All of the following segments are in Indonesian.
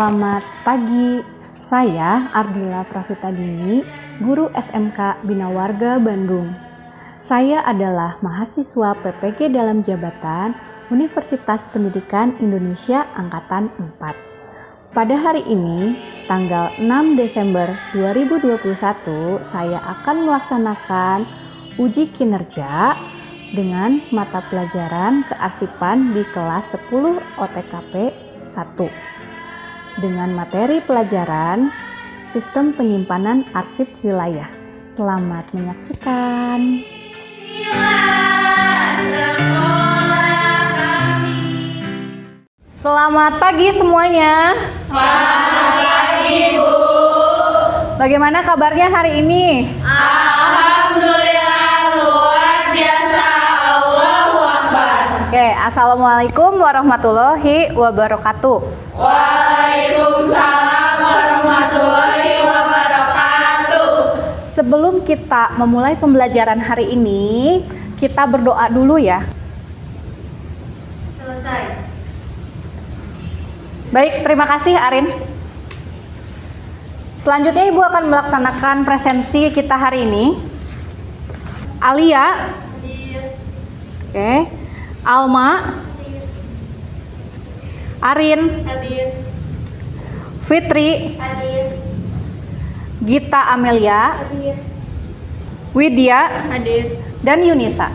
Selamat pagi, saya Ardila Pravitadini, guru SMK Bina Warga Bandung. Saya adalah mahasiswa PPG dalam jabatan Universitas Pendidikan Indonesia Angkatan 4. Pada hari ini, tanggal 6 Desember 2021, saya akan melaksanakan uji kinerja dengan mata pelajaran kearsipan di kelas 10 OTKP 1. Dengan materi pelajaran Sistem Penyimpanan Arsip Wilayah. Selamat menyaksikan. Selamat pagi semuanya. Selamat pagi, Bu. Bagaimana kabarnya hari ini? Alhamdulillah luar biasa. Allahu Akbar. Oke, assalamualaikum warahmatullahi wabarakatuh. Waalaikumsalam warahmatullahi wabarakatuh. Sebelum kita memulai pembelajaran hari ini, kita berdoa dulu ya. Selesai. Baik, terima kasih Arin. Selanjutnya Ibu akan melaksanakan presensi kita hari ini. Alia, oke, Alma, Arin, Hadir. Fitri, Hadir. Gita Amelia, Hadir. Widya, Hadir. dan Yunisa.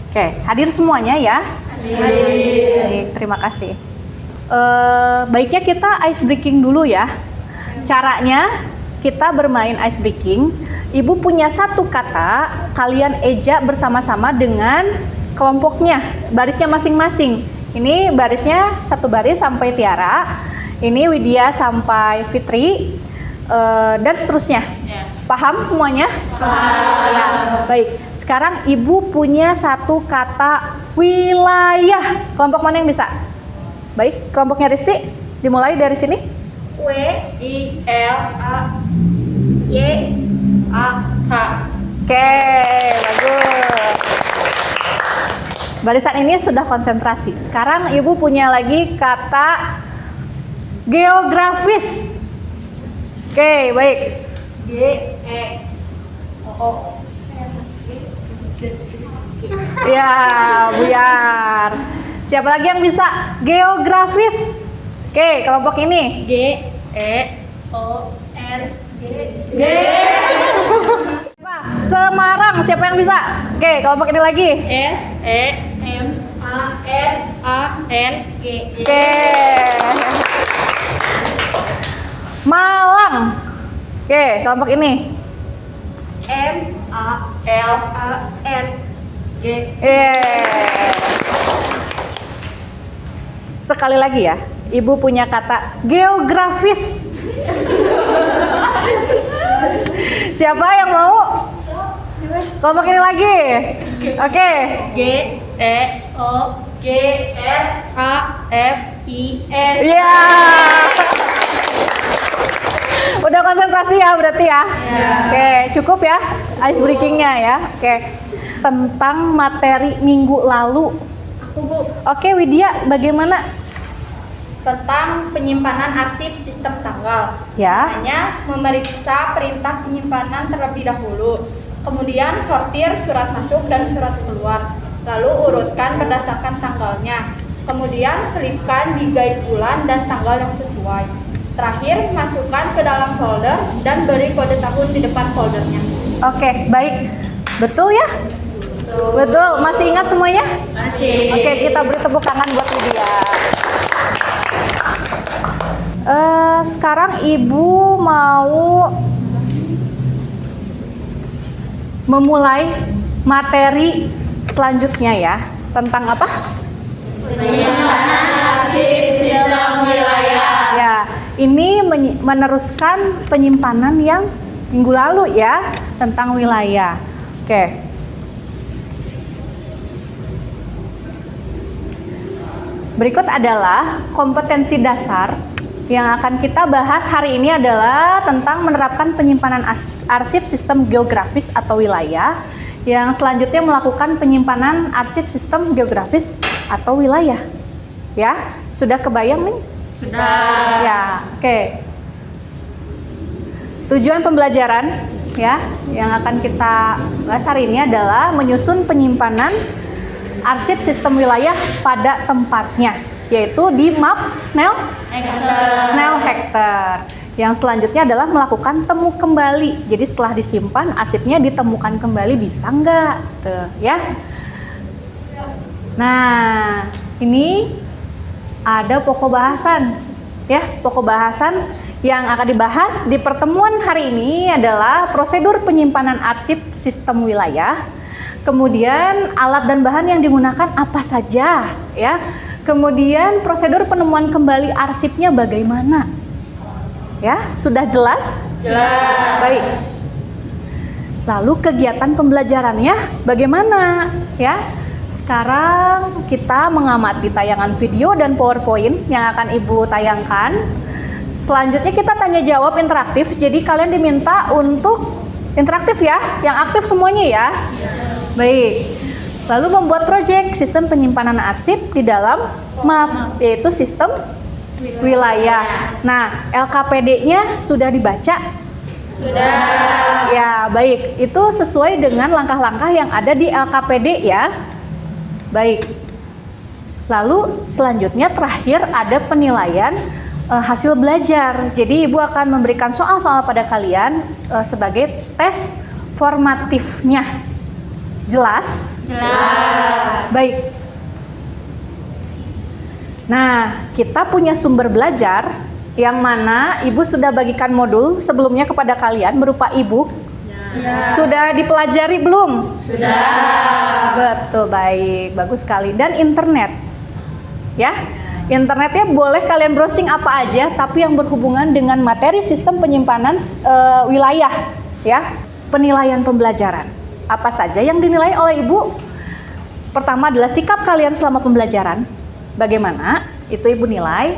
Oke, hadir semuanya ya. Hadir. Baik, terima kasih. Baiknya kita ice breaking dulu ya. Caranya kita bermain ice breaking. Ibu punya satu kata, kalian ejak bersama-sama dengan kelompoknya, barisnya masing-masing. Ini barisnya satu baris sampai Tiara. Ini Widya sampai Fitri, dan seterusnya. Paham semuanya? Paham. Ya, baik. Sekarang Ibu punya satu kata wilayah. Kelompok mana yang bisa? Baik, kelompoknya Risti. Dimulai dari sini. WILAYAH. Oke, bagus. Barisan ini sudah konsentrasi. Sekarang Ibu punya lagi kata geografis. Oke, baik. Ya, biar. Siapa lagi yang bisa geografis? Oke, kelompok ini. Semarang, siapa yang bisa? Oke, kelompok ini lagi. Oke. Malang. Oke, kelompok ini. Sekali lagi ya, Ibu punya kata geografis. Siapa yang mau? Kelompok ini lagi. Oke. Iya. Udah konsentrasi ya berarti ya. Oke, cukup ya ice breakingnya ya. Oke. Tentang materi minggu lalu. Aku, Bu. Oke, Widya, bagaimana? Tentang penyimpanan arsip sistem tanggal. Ya. Hanya memeriksa perintah penyimpanan terlebih dahulu. Kemudian sortir surat masuk dan surat keluar. Lalu urutkan berdasarkan tanggalnya. Kemudian selipkan di guide bulan dan tanggal yang sesuai. Terakhir, masukkan ke dalam folder dan beri kode tahun di depan foldernya. Oke, baik. Betul ya? Betul. Masih ingat semuanya? Masih. Oke, kita beri tepuk tangan buat Widya. Sekarang Ibu mau memulai materi selanjutnya ya. Tentang apa? Penyimpanan arsip sistem wilayah. Ya, ini meneruskan penyimpanan yang minggu lalu ya, tentang wilayah. Oke. Berikut adalah kompetensi dasar yang akan kita bahas hari ini adalah tentang menerapkan penyimpanan arsip sistem geografis atau wilayah, yang selanjutnya melakukan penyimpanan arsip sistem geografis atau wilayah. Ya, sudah kebayang nih Sudah. Ya, oke. Tujuan pembelajaran ya yang akan kita bahas hari ini adalah menyusun penyimpanan arsip sistem wilayah pada tempatnya, yaitu di map Snell Hector. Yang selanjutnya adalah melakukan temu kembali. Jadi setelah disimpan, arsipnya ditemukan kembali, bisa nggak? Tuh, ya. Nah, ini ada pokok bahasan, ya. Pokok bahasan yang akan dibahas di pertemuan hari ini adalah prosedur penyimpanan arsip sistem wilayah. Kemudian alat dan bahan yang digunakan apa saja, ya. Kemudian prosedur penemuan kembali arsipnya bagaimana? Ya, sudah jelas? Jelas. Baik. Lalu kegiatan pembelajarannya bagaimana? Ya. Sekarang kita mengamati tayangan video dan PowerPoint yang akan Ibu tayangkan. Selanjutnya kita tanya jawab interaktif. Jadi kalian diminta untuk interaktif ya, yang aktif semuanya ya. Baik. Lalu membuat proyek sistem penyimpanan arsip di dalam map, yaitu sistem wilayah. Nah, LKPD-nya sudah dibaca? Sudah. Ya, baik. Itu sesuai dengan langkah-langkah yang ada di LKPD ya. Baik. Lalu selanjutnya terakhir ada penilaian hasil belajar. Jadi Ibu akan memberikan soal-soal pada kalian sebagai tes formatifnya. Jelas? Jelas. Baik. Nah, kita punya sumber belajar yang mana Ibu sudah bagikan modul sebelumnya kepada kalian berupa e-book. Ya. Sudah dipelajari belum? Sudah. Betul, baik. Bagus sekali. Dan internet. Ya. Internetnya boleh kalian browsing apa aja, tapi yang berhubungan dengan materi sistem penyimpanan wilayah, ya. Penilaian pembelajaran. Apa saja yang dinilai oleh Ibu? Pertama adalah sikap kalian selama pembelajaran. Bagaimana? Itu Ibu nilai.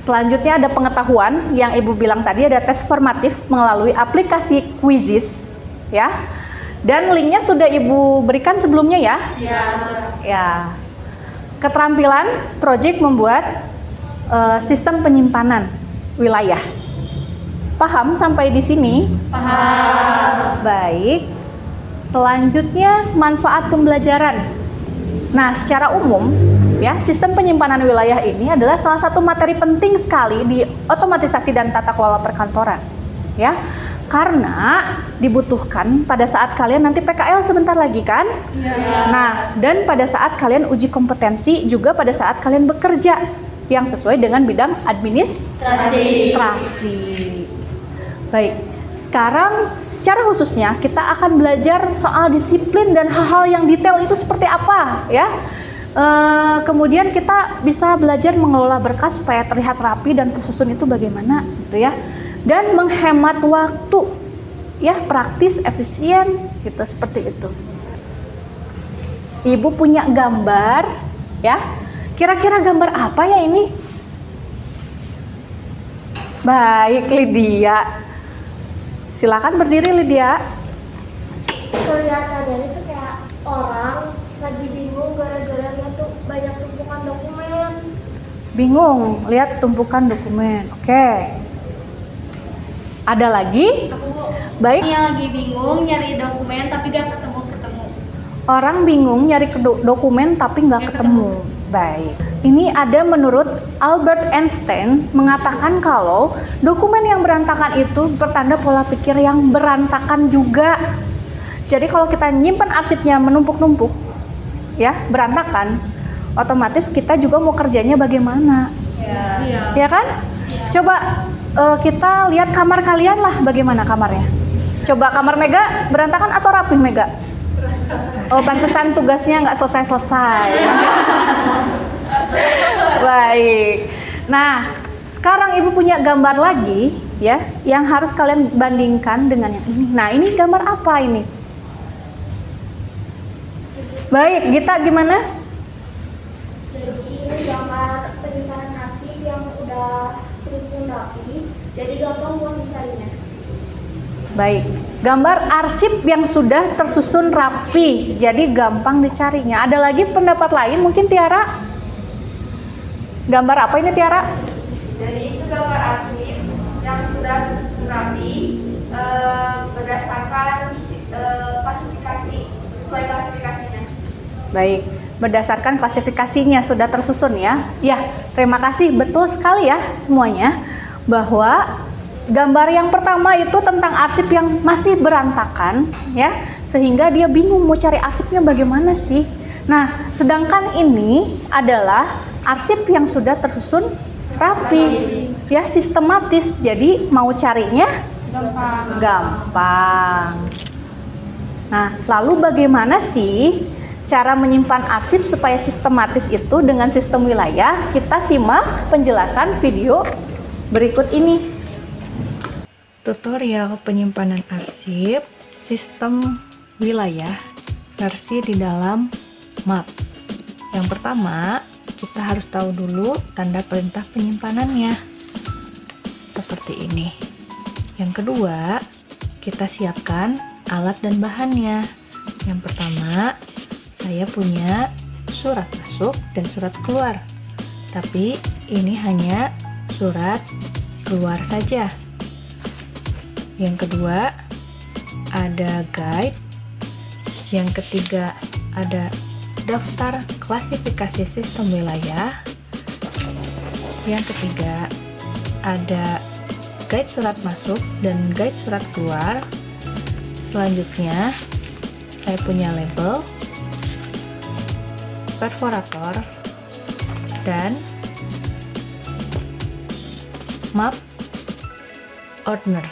Selanjutnya ada pengetahuan yang Ibu bilang tadi, ada tes formatif melalui aplikasi Quizzes, ya. Dan linknya sudah Ibu berikan sebelumnya ya. Ya. Ya. Keterampilan proyek membuat sistem penyimpanan wilayah. Paham sampai di sini? Paham. Baik. Selanjutnya manfaat pembelajaran. Nah, secara umum ya, sistem penyimpanan wilayah ini adalah salah satu materi penting sekali di otomatisasi dan tata kelola perkantoran. Ya. Karena dibutuhkan pada saat kalian nanti PKL sebentar lagi kan? Ya. Nah, dan pada saat kalian uji kompetensi juga pada saat kalian bekerja yang sesuai dengan bidang administrasi. Baik, sekarang secara khususnya kita akan belajar soal disiplin dan hal-hal yang detail itu seperti apa ya. Kemudian kita bisa belajar mengelola berkas supaya terlihat rapi dan tersusun itu bagaimana gitu ya. Dan menghemat waktu ya, praktis, efisien gitu, seperti itu. Ibu punya gambar ya, kira-kira gambar apa ya ini? Baik, Lydia, silakan berdiri Lydia. Kelihatannya itu kayak orang lagi bingung gara-gara lihat tuh banyak tumpukan dokumen. Bingung lihat tumpukan dokumen. Oke. Ada lagi? Baik. Yang lagi bingung nyari dokumen tapi gak ketemu. Orang bingung nyari dokumen tapi nggak ketemu. Baik. Ini ada menurut Albert Einstein mengatakan kalau dokumen yang berantakan itu bertanda pola pikir yang berantakan juga. Jadi kalau kita nyimpan arsipnya menumpuk-numpuk, ya berantakan, otomatis kita juga mau kerjanya bagaimana? Ya kan? Coba kita lihat kamar kalian lah, bagaimana kamarnya? Coba kamar Mega berantakan atau rapih Mega? Oh, pantesan tugasnya nggak selesai-selesai. Baik. Nah, sekarang Ibu punya gambar lagi ya, yang harus kalian bandingkan dengan yang ini. Nah, ini gambar apa ini? Baik, Gita gimana? Jadi ini gambar penyimpanan arsip yang udah tersusun rapi, jadi gampang buat dicarinya. Baik, gambar arsip yang sudah tersusun rapi, jadi gampang dicarinya. Ada lagi pendapat lain mungkin Tiara? Gambar apa ini Tiara? Jadi itu gambar arsip yang sudah disusun rapi berdasarkan klasifikasi, sesuai klasifikasinya. Baik, berdasarkan klasifikasinya sudah tersusun ya. Ya, terima kasih, betul sekali ya semuanya bahwa gambar yang pertama itu tentang arsip yang masih berantakan ya, sehingga dia bingung mau cari arsipnya bagaimana sih. Nah, sedangkan ini adalah arsip yang sudah tersusun rapi ya, sistematis. Jadi mau carinya gampang. Nah, lalu bagaimana sih cara menyimpan arsip supaya sistematis itu dengan sistem wilayah? Kita simak penjelasan video berikut ini. Tutorial penyimpanan arsip sistem wilayah versi di dalam map. Yang pertama, kita harus tahu dulu tanda perintah penyimpanannya. Seperti ini. Yang kedua, kita siapkan alat dan bahannya. Yang pertama, saya punya surat masuk dan surat keluar. Tapi ini hanya surat keluar saja. Yang kedua, ada guide. Yang ketiga, ada daftar klasifikasi sistem wilayah. Yang ketiga, ada guide surat masuk dan guide surat keluar. Selanjutnya, saya punya label, perforator, dan map ordner.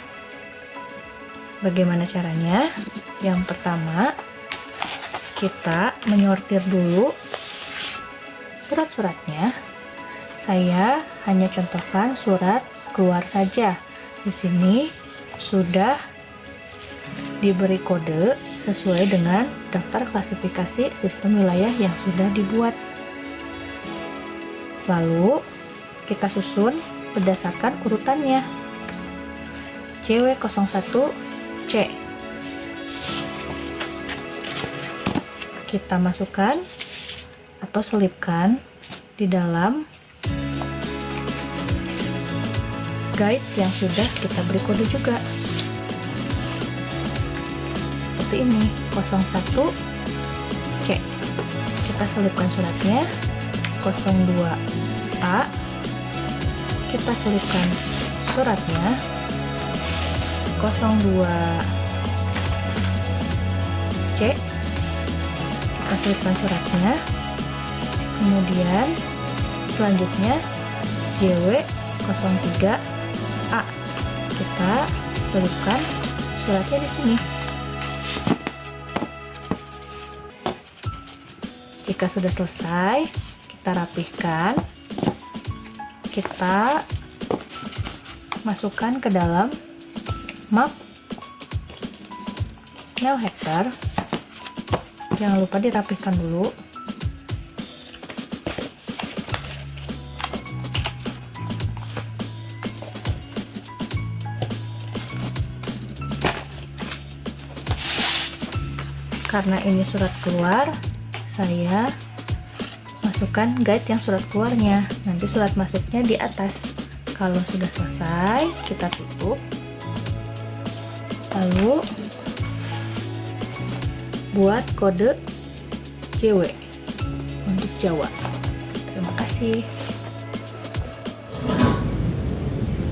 Bagaimana caranya? Yang pertama, kita menyortir dulu surat-suratnya. Saya hanya contohkan surat keluar saja. Di sini sudah diberi kode sesuai dengan daftar klasifikasi sistem wilayah yang sudah dibuat. Lalu kita susun berdasarkan urutannya. CW01C. Kita masukkan atau selipkan di dalam guide yang sudah kita beri kode juga. Seperti ini, 01C. Kita selipkan suratnya. 02A. Kita selipkan suratnya. 02C. Kita selipkan suratnya. Kemudian selanjutnya JW03A. Kita selipkan suratnya di sini. Jika sudah selesai, kita rapihkan. Kita masukkan ke dalam map Snellhector. Jangan lupa dirapihkan dulu. Karena ini surat keluar, saya masukkan guide yang surat keluarnya. Nanti surat masuknya di atas. Kalau sudah selesai, kita tutup. Lalu buat kode JW untuk Jawa. Terima kasih.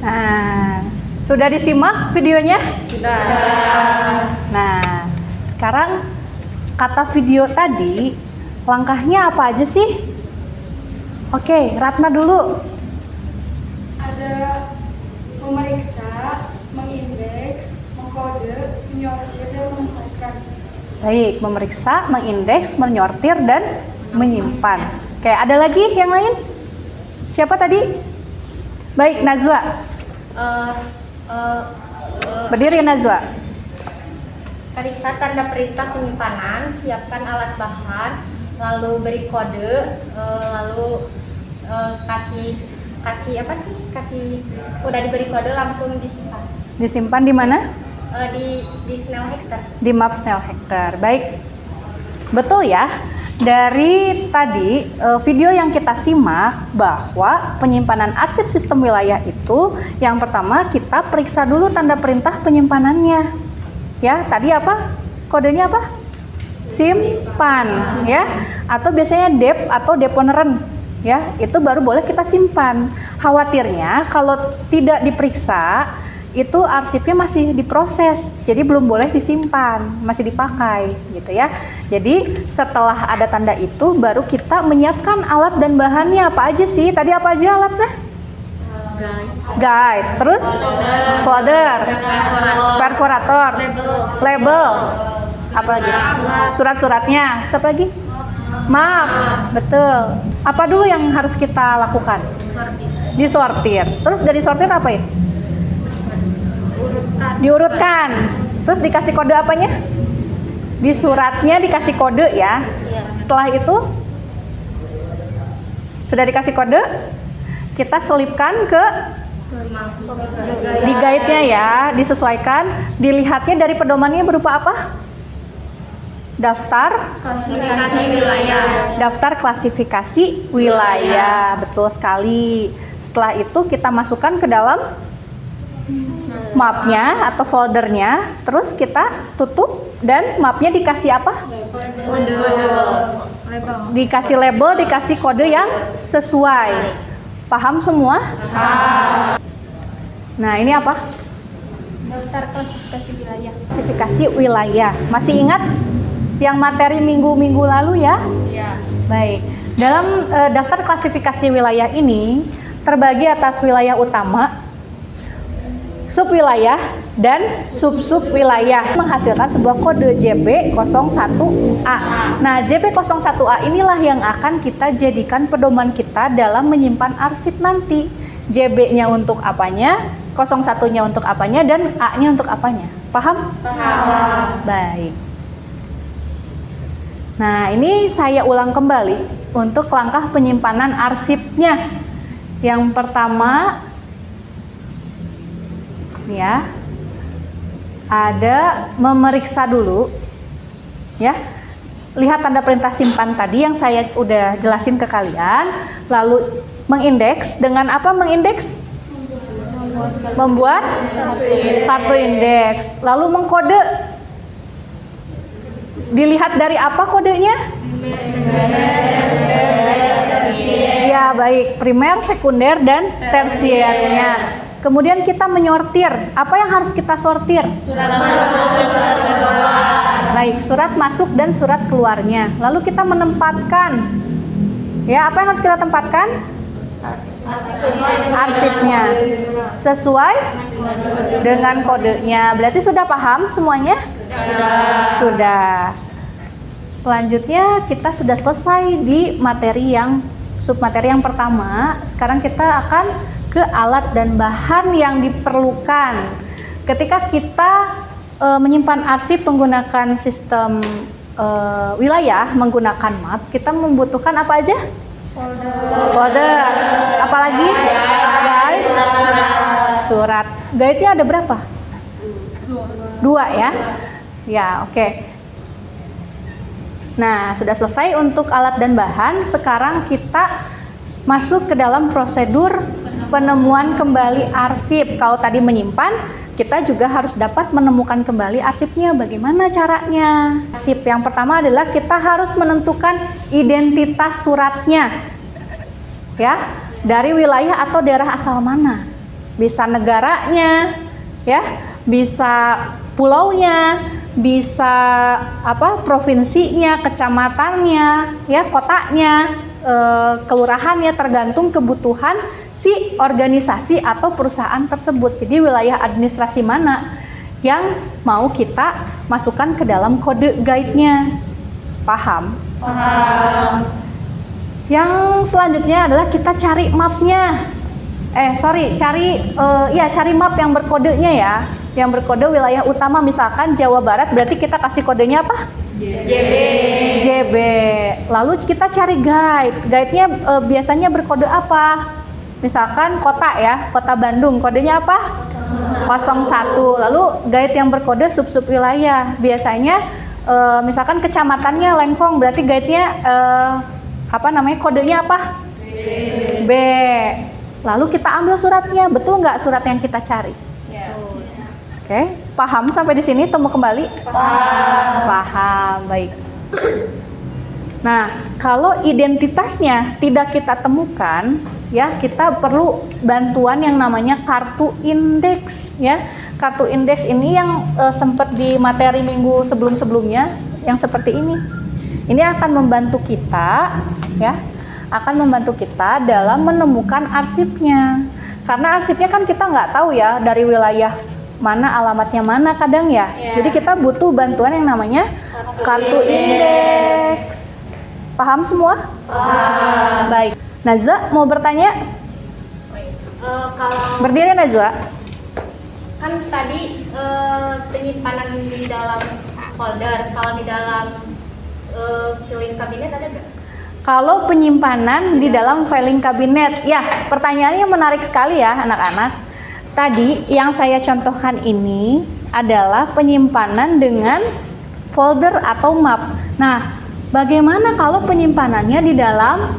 Nah, sudah disimak videonya? Sudah. Nah, sekarang kata video tadi, langkahnya apa aja sih? Oke, Ratna dulu. Ada memeriksa, mengindeks, mengkode, menyortir, dan menempatkan. Baik, memeriksa, mengindeks, menyortir, dan menyimpan. Oke, ada lagi yang lain? Siapa tadi? Baik, Najwa. Berdiri, Najwa. Periksa tanda perintah penyimpanan, siapkan alat bahan, lalu beri kode, lalu kasih apa sih? Udah diberi kode langsung disimpan. Disimpan di mana? Di Snellhector. Di map Snellhector. Baik, betul ya. dari tadi video yang kita simak bahwa penyimpanan arsip sistem wilayah itu yang pertama kita periksa dulu tanda perintah penyimpanannya. Ya, tadi apa? Kodenya apa? Simpan, ya. Atau biasanya dep atau deponeren, ya. Itu baru boleh kita simpan. Khawatirnya kalau tidak diperiksa itu arsipnya masih diproses, jadi belum boleh disimpan, masih dipakai gitu ya. Jadi setelah ada tanda itu baru kita menyiapkan alat dan bahannya. Apa aja sih? Tadi apa aja alatnya? Guide, terus folder, perforator, label, apa lagi? Surat-suratnya, siapa lagi? Map, betul. Apa dulu yang harus kita lakukan? Disortir. Terus dari sortir apa ya? Diurutkan. Terus dikasih kode apanya? Di suratnya dikasih kode ya. Setelah itu sudah dikasih kode, kita selipkan ke di guide-nya ya, disesuaikan. Dilihatnya dari pedomannya berupa apa? Daftar klasifikasi wilayah. Daftar klasifikasi wilayah, betul sekali. Setelah itu kita masukkan ke dalam mapnya atau foldernya, terus kita tutup dan mapnya dikasih apa? Dikasih label, dikasih kode yang sesuai. Paham semua? Nah, ini apa? Daftar klasifikasi wilayah. Klasifikasi wilayah. Masih ingat yang materi minggu-minggu lalu ya? Iya. Baik. Dalam daftar klasifikasi wilayah ini terbagi atas wilayah utama, subwilayah, dan sub-sub wilayah, menghasilkan sebuah kode JB01A. Nah, JB01A inilah yang akan kita jadikan pedoman kita dalam menyimpan arsip nanti. JB-nya untuk apanya, 01-nya untuk apanya, dan A-nya untuk apanya. Paham? Paham. Baik. Nah, ini saya ulang kembali untuk langkah penyimpanan arsipnya. Yang pertama, ya, ada memeriksa dulu, ya. Lihat tanda perintah simpan tadi yang saya udah jelasin ke kalian. Lalu mengindeks dengan apa? Mengindeks? Membuat kartu indeks. Lalu mengkode. Dilihat dari apa kodenya? Ya, baik, primer, sekunder, dan tersiernya. Kemudian kita menyortir. Apa yang harus kita sortir? Surat masuk dan surat keluar. Baik, surat masuk dan surat keluarnya. Lalu kita menempatkan. Ya, apa yang harus kita tempatkan? Arsipnya. Sesuai dengan kodenya. Berarti sudah paham semuanya? Sudah. Selanjutnya kita sudah selesai di materi yang submateri yang pertama. Sekarang kita akan ke alat dan bahan yang diperlukan ketika kita menyimpan arsip menggunakan sistem wilayah menggunakan map. Kita membutuhkan apa aja? Folder. Apalagi? Guide. Surat. Guide-nya ada berapa? 2 ya. Ya, oke. Nah, sudah selesai untuk alat dan bahan. Sekarang kita masuk ke dalam prosedur penemuan kembali arsip. Kalau tadi menyimpan, kita juga harus dapat menemukan kembali arsipnya. Bagaimana caranya? Arsip yang pertama adalah kita harus menentukan identitas suratnya. Ya, dari wilayah atau daerah asal mana? Bisa negaranya, ya, bisa pulaunya, bisa apa? Provinsinya, kecamatannya, ya, kotanya. Kelurahannya, tergantung kebutuhan si organisasi atau perusahaan tersebut. Jadi wilayah administrasi mana yang mau kita masukkan ke dalam kode guide-nya. Paham? Paham. Yang selanjutnya adalah kita cari mapnya. Cari map yang berkodenya ya. Yang berkode wilayah utama, misalkan Jawa Barat, berarti kita kasih kodenya apa? JB. Lalu kita cari guide. Guide-nya biasanya berkode apa? Misalkan kota ya, Kota Bandung, kodenya apa? 01. Lalu guide yang berkode sub-sub wilayah. Biasanya misalkan kecamatannya Lengkong, berarti guide-nya kodenya apa? B. Lalu kita ambil suratnya, betul nggak surat yang kita cari? Oke, paham sampai di sini? Temu kembali? Paham, baik. Nah, kalau identitasnya tidak kita temukan, ya kita perlu bantuan yang namanya kartu indeks, ya. Kartu indeks ini yang sempat di materi minggu sebelum-sebelumnya, yang seperti ini. Ini akan membantu kita, ya, akan membantu kita dalam menemukan arsipnya. Karena arsipnya kan kita nggak tahu ya dari wilayah mana, alamatnya mana kadang ya. Jadi kita butuh bantuan yang namanya kartu indeks. Paham semua? Paham. Baik. Najwa mau bertanya? Kalau Berdiri Najwa. kan tadi penyimpanan di dalam folder, kalau di dalam filing kabinet ada nggak? Kalau penyimpanan di dalam filing kabinet, ya pertanyaannya menarik sekali ya anak-anak. Tadi yang saya contohkan ini adalah penyimpanan dengan folder atau map. Nah, bagaimana kalau penyimpanannya di dalam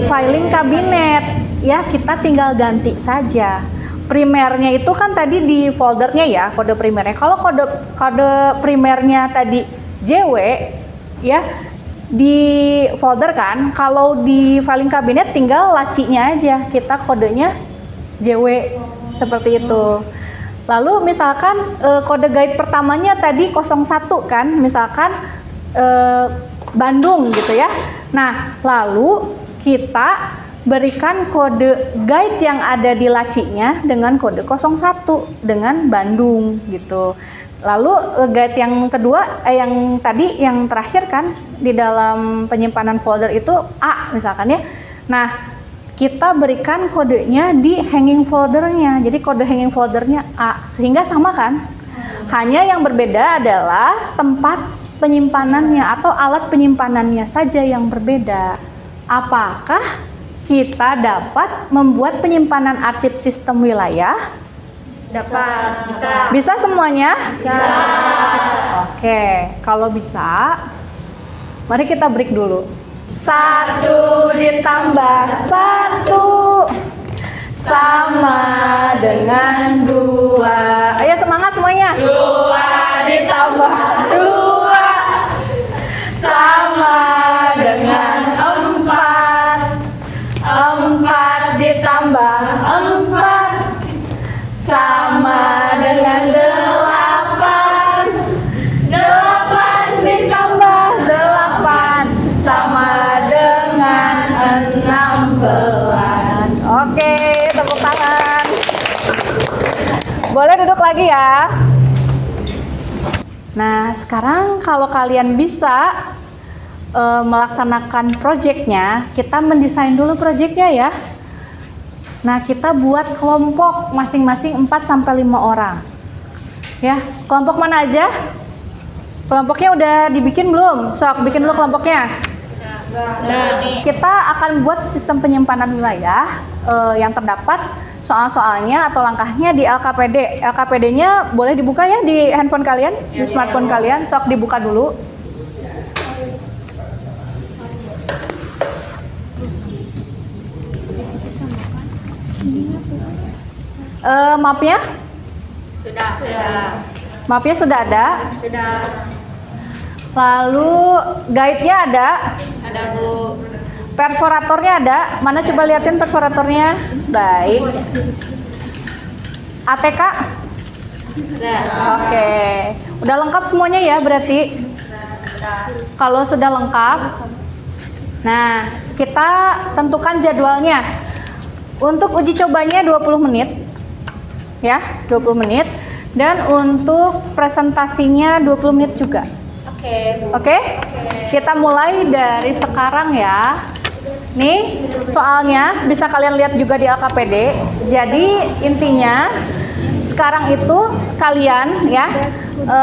filing kabinet? Ya, kita tinggal ganti saja. Primernya itu kan tadi di foldernya ya, kode primernya. Kalau kode primernya tadi JW, ya di folder kan. Kalau di filing kabinet tinggal lacinya aja, kita kodenya JW seperti itu. Lalu misalkan kode guide pertamanya tadi 01 kan, misalkan Bandung gitu ya. Nah, lalu kita berikan kode guide yang ada di lacinya dengan kode 01 dengan Bandung gitu. Lalu guide yang kedua, yang tadi yang terakhir kan di dalam penyimpanan folder itu A misalkan ya. Nah, kita berikan kodenya di hanging foldernya. Jadi kode hanging foldernya A, sehingga sama kan? Hanya yang berbeda adalah tempat penyimpanannya atau alat penyimpanannya saja yang berbeda. Apakah kita dapat membuat penyimpanan arsip sistem wilayah? Dapat, bisa. Bisa semuanya? Bisa. Oke, kalau bisa, mari kita break dulu. 1 ditambah 1 sama dengan 2. Ayo semangat semuanya. 2 ditambah 2 sama dengan 4. 4 ditambah 4 sama dengan 8. 8 ditambah 8 sama dengan 16. Oke, tepuk tangan. Boleh duduk lagi ya. Nah, sekarang kalau kalian bisa melaksanakan proyeknya, kita mendesain dulu proyeknya ya. Nah, kita buat kelompok masing-masing 4-5 orang. Ya, kelompok mana aja? Kelompoknya udah dibikin belum? Sok, bikin dulu kelompoknya. Kita akan buat sistem penyimpanan wilayah yang terdapat soal-soalnya atau langkahnya di LKPD. LKPD-nya boleh dibuka ya di handphone kalian, di smartphone kalian. Sok dibuka dulu. Mapnya? Sudah. Mapnya sudah ada. Sudah. Lalu guide-nya ada. Ada, Bu. Perforatornya ada. Mana coba liatin perforatornya? Baik. ATK? Sudah. Oke. Udah lengkap semuanya ya berarti? Kalau sudah lengkap, nah kita tentukan jadwalnya. Untuk uji cobanya 20 menit. Ya, 20 menit. Dan untuk presentasinya 20 menit juga. Oke? Kita mulai dari sekarang ya. Nih, soalnya bisa kalian lihat juga di LKPD. Jadi intinya sekarang itu kalian ya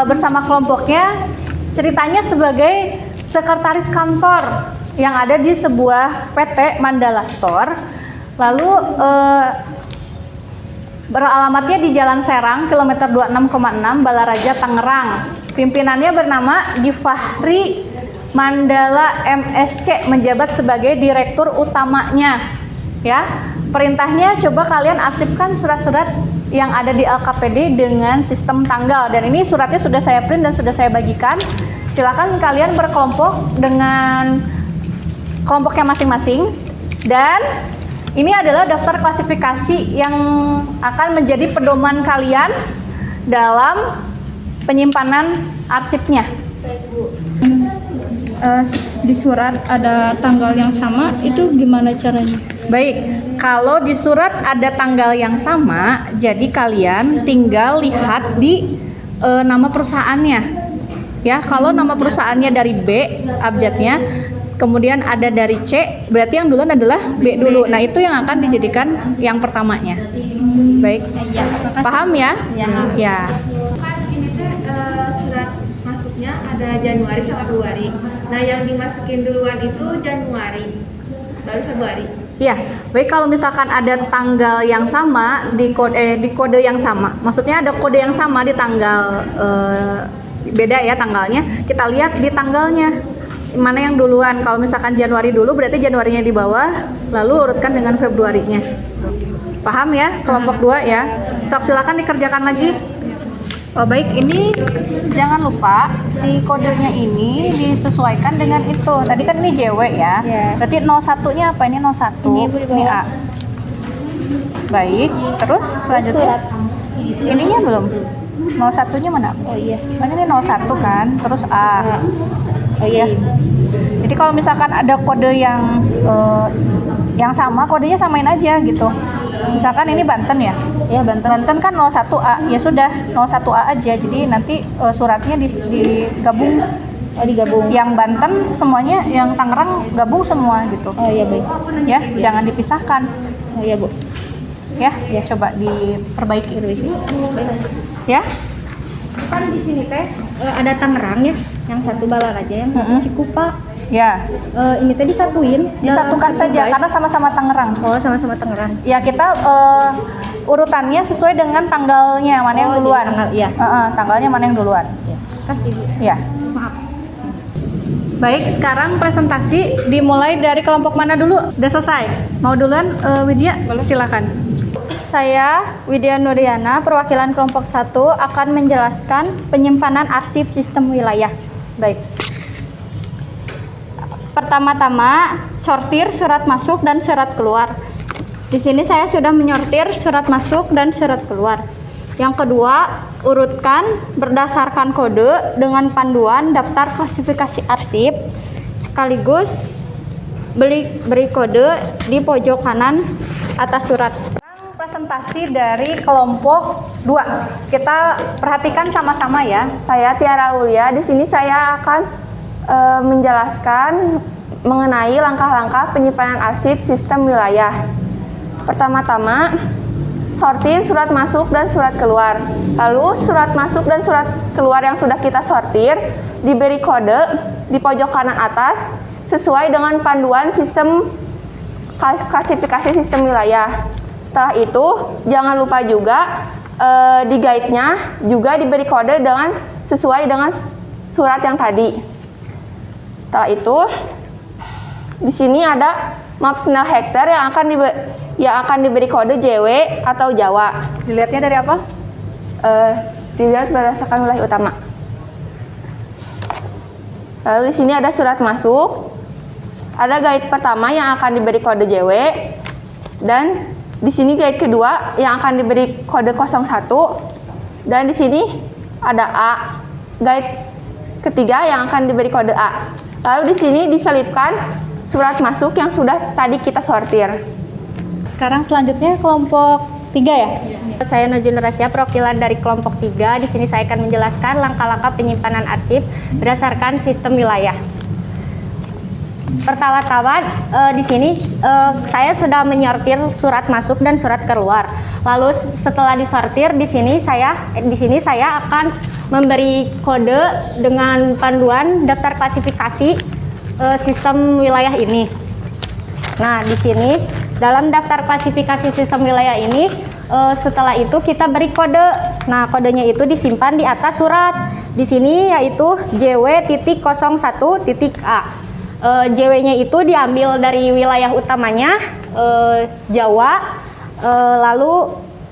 bersama kelompoknya ceritanya sebagai sekretaris kantor yang ada di sebuah PT Mandala Store. Lalu beralamatnya di Jalan Serang, kilometer 26,6, Balaraja, Tangerang. Pimpinannya bernama Gifahri Mandala MSC, menjabat sebagai direktur utamanya. Ya, perintahnya coba kalian arsipkan surat-surat yang ada di LKPD dengan sistem tanggal. Dan ini suratnya sudah saya print dan sudah saya bagikan. Silakan kalian berkelompok dengan kelompoknya masing-masing. Dan ini adalah daftar klasifikasi yang akan menjadi pedoman kalian dalam penyimpanan arsipnya. Di surat ada tanggal yang sama, itu gimana caranya? Baik, kalau di surat ada tanggal yang sama, jadi kalian tinggal lihat di nama perusahaannya. Ya, kalau nama perusahaannya dari B abjadnya, kemudian ada dari C, berarti yang duluan adalah B dulu. Nah, itu yang akan dijadikan yang pertamanya. Baik, paham ya? Ya. Kan ini teh surat masuknya ada Januari sama Februari. Nah, yang dimasukin duluan itu Januari, baru Februari. Ya, baik, kalau misalkan ada tanggal yang sama di kode yang sama, maksudnya ada kode yang sama di tanggal beda ya tanggalnya, kita lihat di tanggalnya mana yang duluan. Kalau misalkan Januari dulu, berarti Januarinya di bawah, lalu urutkan dengan Februarinya. Paham ya, kelompok 2 ya. Silakan dikerjakan lagi. Oh, baik, ini jangan lupa si kodenya ini disesuaikan dengan itu. Tadi kan ini JW ya. Berarti 01-nya apa? Ini 01. Ini A. Baik, terus selanjutnya. Ininya belum. 01-nya mana? Oh iya. Ini 01 kan, terus A. Oh iya. Jadi kalau misalkan ada kode yang sama, kodenya samain aja gitu. Misalkan ini Banten ya? Iya, Banten. Banten kan 01A, ya sudah 01A aja. Jadi nanti suratnya digabung. Oh, digabung. Yang Banten semuanya, yang Tangerang gabung semua gitu. Oh iya, baik. Ya, jangan dipisahkan. Oh iya, Bu. Ya, coba diperbaiki. Ya. Kan di sini teh ada Tangerang ya, yang satu Balaraja, yang satu Cikupa. Ya. Ini teh disatuin. Disatukan saja karena sama-sama Tangerang. Oh, sama-sama Tangerang. Ya, kita urutannya sesuai dengan tanggalnya mana yang duluan. Tanggalnya mana yang duluan. Kasih, Bu. Ya. Maaf. Baik, sekarang presentasi dimulai dari kelompok mana dulu? Udah selesai? Mau duluan, Widya? Silakan. Saya Widya Nuriana, perwakilan kelompok 1 akan menjelaskan penyimpanan arsip sistem wilayah. Baik. Pertama-tama, sortir surat masuk dan surat keluar. Di sini saya sudah menyortir surat masuk dan surat keluar. Yang kedua, urutkan berdasarkan kode dengan panduan daftar klasifikasi arsip, sekaligus beri kode di pojok kanan atas surat. Sekarang presentasi dari kelompok 2. Kita perhatikan sama-sama ya. Saya Tiara Aulia. Di sini saya akan menjelaskan mengenai langkah-langkah penyimpanan arsip sistem wilayah. Pertama-tama, sortir surat masuk dan surat keluar. Lalu surat masuk dan surat keluar yang sudah kita sortir diberi kode di pojok kanan atas sesuai dengan panduan sistem klasifikasi sistem wilayah. Setelah itu, jangan lupa juga di guide-nya juga diberi kode dengan sesuai dengan surat yang tadi. Setelah itu, di sini ada map Snell hektar yang akan diberi kode JW atau Jawa. Dilihatnya dari apa? Dilihat berdasarkan wilayah utama. Lalu di sini ada surat masuk, ada guide pertama yang akan diberi kode JW, dan di sini guide kedua yang akan diberi kode 01, dan di sini ada A, guide ketiga yang akan diberi kode A. Lalu di sini diselipkan surat masuk yang sudah tadi kita sortir. Sekarang selanjutnya kelompok 3 ya? Saya Najun Rasya, perwakilan dari kelompok 3. Di sini saya akan menjelaskan langkah-langkah penyimpanan arsip berdasarkan sistem wilayah. Pertama-tama di sini saya sudah menyortir surat masuk dan surat keluar. Lalu setelah disortir di sini saya akan memberi kode dengan panduan daftar klasifikasi sistem wilayah ini. Nah, di sini dalam daftar klasifikasi sistem wilayah ini Setelah itu kita beri kode. Nah, kodenya itu disimpan di atas surat. Di sini yaitu JW.01.A. JW-nya itu diambil dari wilayah utamanya Jawa, lalu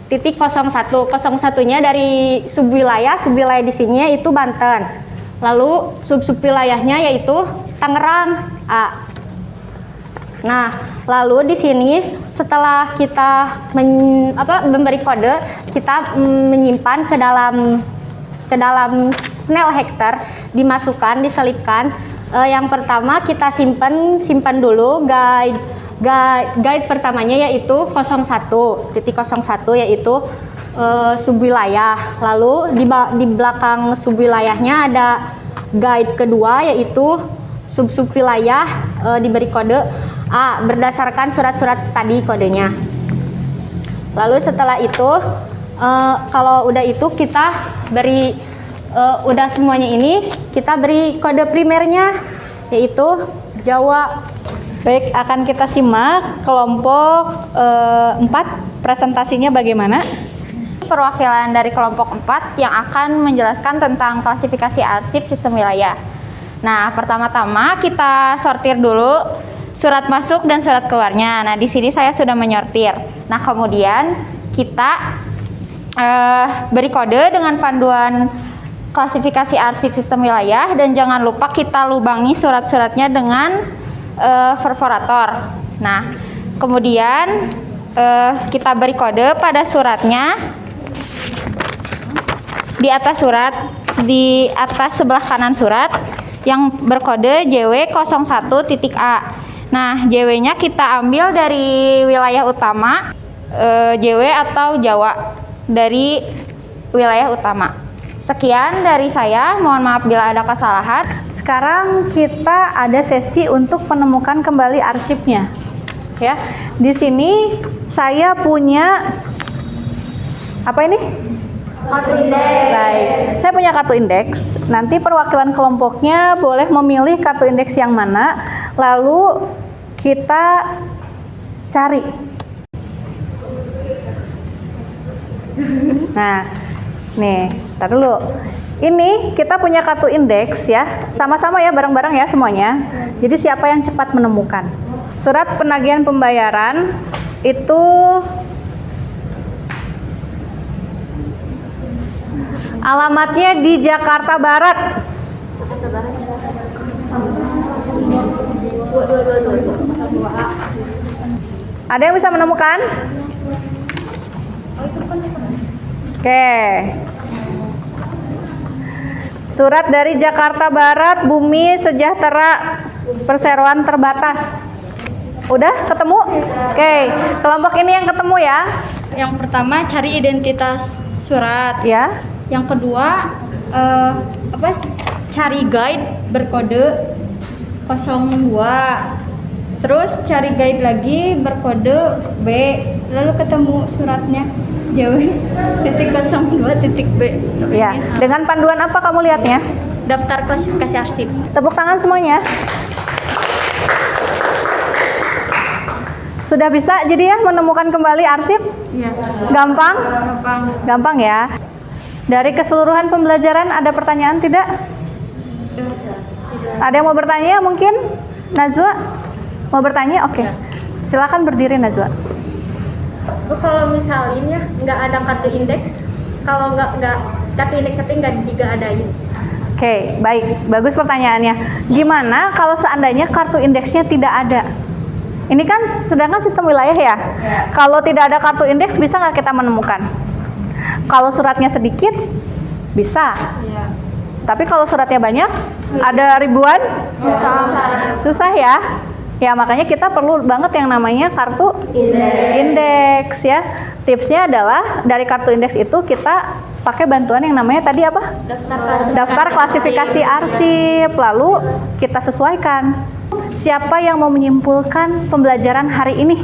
titik 01. 01-nya dari subwilayah di sini yaitu Banten. Lalu sub-wilayahnya yaitu Tangerang A. Nah, lalu di sini setelah kita memberi kode, kita menyimpan ke dalam Snell Hector, dimasukkan, diselipkan. Yang pertama kita simpan dulu guide pertamanya yaitu 01.01 yaitu subwilayah. Lalu di belakang subwilayahnya ada guide kedua yaitu subwilayah, diberi kode A berdasarkan surat-surat tadi kodenya. Lalu setelah itu kalau udah itu kita beri udah semuanya ini kita beri kode primernya yaitu Jawa. Baik, akan kita simak kelompok 4 presentasinya bagaimana? Perwakilan dari kelompok 4 yang akan menjelaskan tentang klasifikasi arsip sistem wilayah. Nah, pertama-tama kita sortir dulu surat masuk dan surat keluarnya. Nah, di sini saya sudah menyortir. Nah, kemudian kita beri kode dengan panduan klasifikasi arsip sistem wilayah, dan jangan lupa kita lubangi surat-suratnya dengan perforator. Nah, kemudian kita beri kode pada suratnya di atas surat, di atas sebelah kanan surat yang berkode JW01.A. Nah, JW-nya kita ambil dari wilayah utama, JW atau Jawa dari wilayah utama. Sekian dari saya, mohon maaf bila ada kesalahan. Sekarang kita ada sesi untuk menemukan kembali arsipnya. Ya, di sini saya punya apa ini? Kartu indeks. Baik, saya punya kartu indeks. Nanti perwakilan kelompoknya boleh memilih kartu indeks yang mana, lalu kita cari. Nah, nih, tar dulu. Ini kita punya kartu indeks ya, sama-sama ya, bareng-bareng ya semuanya. Jadi siapa yang cepat menemukan? Surat penagihan pembayaran itu alamatnya di Jakarta Barat. Ada yang bisa menemukan? Oke. Surat dari Jakarta Barat, Bumi Sejahtera Perseroan Terbatas. Udah ketemu? Oke. Kelompok ini yang ketemu ya. Yang pertama cari identitas surat. Ya. Yang kedua cari guide berkode 02. Terus cari guide lagi berkode B. Lalu ketemu suratnya JW.02.B. Ya. Dengan panduan apa kamu lihatnya? Daftar klasifikasi arsip. Tepuk tangan semuanya. Sudah bisa jadi ya menemukan kembali arsip? Iya. Gampang? Gampang. Gampang ya. Dari keseluruhan pembelajaran ada pertanyaan tidak? Ada yang mau bertanya mungkin? Najwa? Mau bertanya? Oke. Silakan berdiri Najwa. Bu, kalau misalnya nggak ada kartu indeks, kalau nggak kartu indeks tapi nggak diadain. Oke, baik. Bagus pertanyaannya. Gimana kalau seandainya kartu indeksnya tidak ada? Ini kan sedangkan sistem wilayah ya. Kalau tidak ada kartu indeks bisa nggak kita menemukan? Kalau suratnya sedikit bisa. Tapi kalau suratnya banyak, ada ribuan, susah ya. Ya makanya kita perlu banget yang namanya kartu indeks ya. Tipsnya adalah dari kartu indeks itu kita pakai bantuan yang namanya tadi apa? Daftar klasifikasi arsip. Lalu kita sesuaikan. Siapa yang mau menyimpulkan pembelajaran hari ini?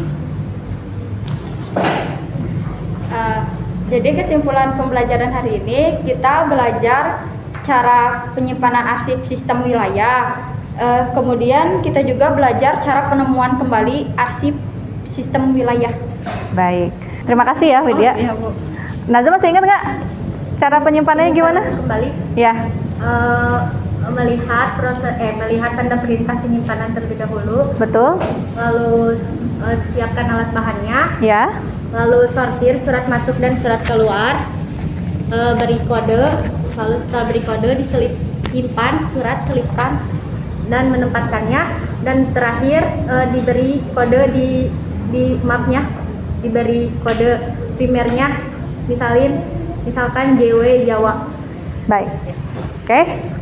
Jadi kesimpulan pembelajaran hari ini kita belajar cara penyimpanan arsip sistem wilayah. Kemudian kita juga belajar cara penemuan kembali arsip sistem wilayah. Baik. Terima kasih ya Widya. Iya, Bu. Nazwa masih ingat nggak cara penyimpanannya gimana? Kembali Ya. melihat tanda perintah penyimpanan terlebih dahulu, Betul. lalu siapkan alat bahannya, Ya. lalu sortir surat masuk dan surat keluar, beri kode, lalu setelah beri kode simpan surat, selipkan dan menempatkannya, dan terakhir diberi kode di mapnya, diberi kode primernya, misalkan JW Jawa. Baik. Oke.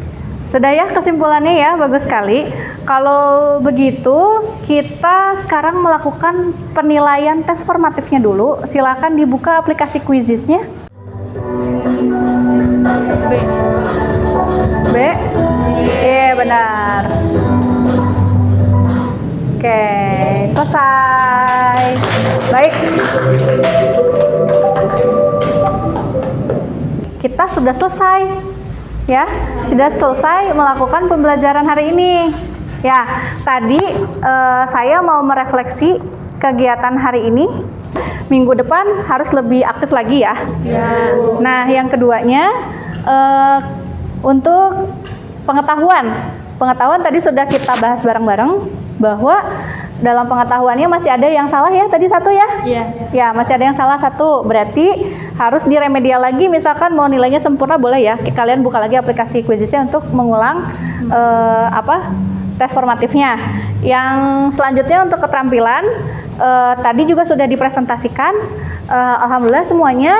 Sudah ya kesimpulannya ya, bagus sekali. Kalau begitu, kita sekarang melakukan penilaian tes formatifnya dulu. Silakan dibuka aplikasi Quizizz-nya. B. Iya, benar. Oke, selesai. Baik. Kita sudah selesai. Ya, sudah selesai melakukan pembelajaran hari ini. Ya, tadi saya mau merefleksi kegiatan hari ini. Minggu depan harus lebih aktif lagi ya. Nah, yang keduanya untuk pengetahuan tadi sudah kita bahas bareng-bareng bahwa dalam pengetahuannya masih ada yang salah ya, tadi satu ya? Iya. Ya, masih ada yang salah satu. Berarti harus diremedial lagi, misalkan mau nilainya sempurna boleh ya. Kalian buka lagi aplikasi Quizizz-nya untuk mengulang tes formatifnya. Yang selanjutnya untuk keterampilan tadi juga sudah dipresentasikan. Alhamdulillah semuanya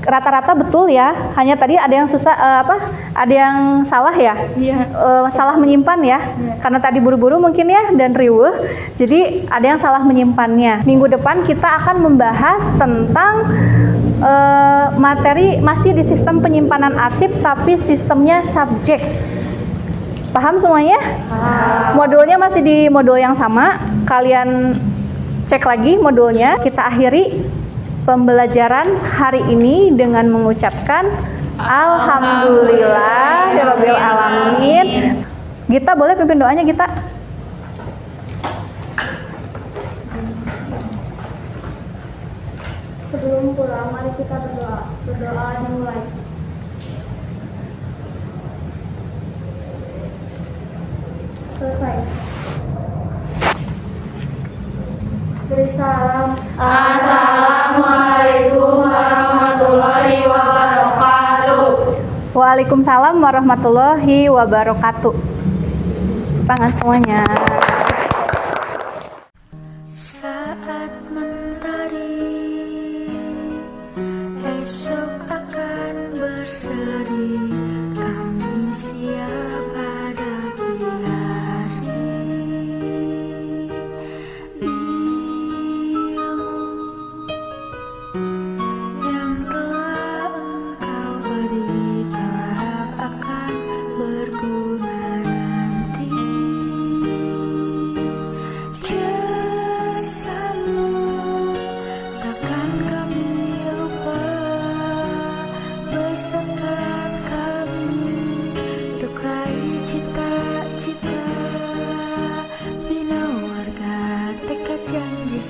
rata-rata betul ya. Hanya tadi ada yang susah ada yang salah ya. Iya. Salah menyimpan ya. Karena tadi buru-buru mungkin ya dan riweuh. Jadi ada yang salah menyimpannya. Minggu depan kita akan membahas tentang materi masih di sistem penyimpanan arsip tapi sistemnya subjek. Paham semuanya? Modulnya masih di modul yang sama. Kalian cek lagi modulnya. Kita akhiri pembelajaran hari ini dengan mengucapkan Alhamdulillahirabbil alamin. Gita boleh pimpin doanya, Gita? Sebelum pulang, mari kita berdoa. Berdoa dimulai. Selesai. Beri salam. Assalamualaikum warahmatullahi wabarakatuh. Waalaikumsalam warahmatullahi wabarakatuh. Tangan semuanya. Saat mentari esok akan berseri, kami siap hadapi hari. Ilmu yang telah engkau beri kelak akan berguna nanti. Jasamu takkan kami lupa, beserta kami untuk raih cita-cita, bina warga tekad janji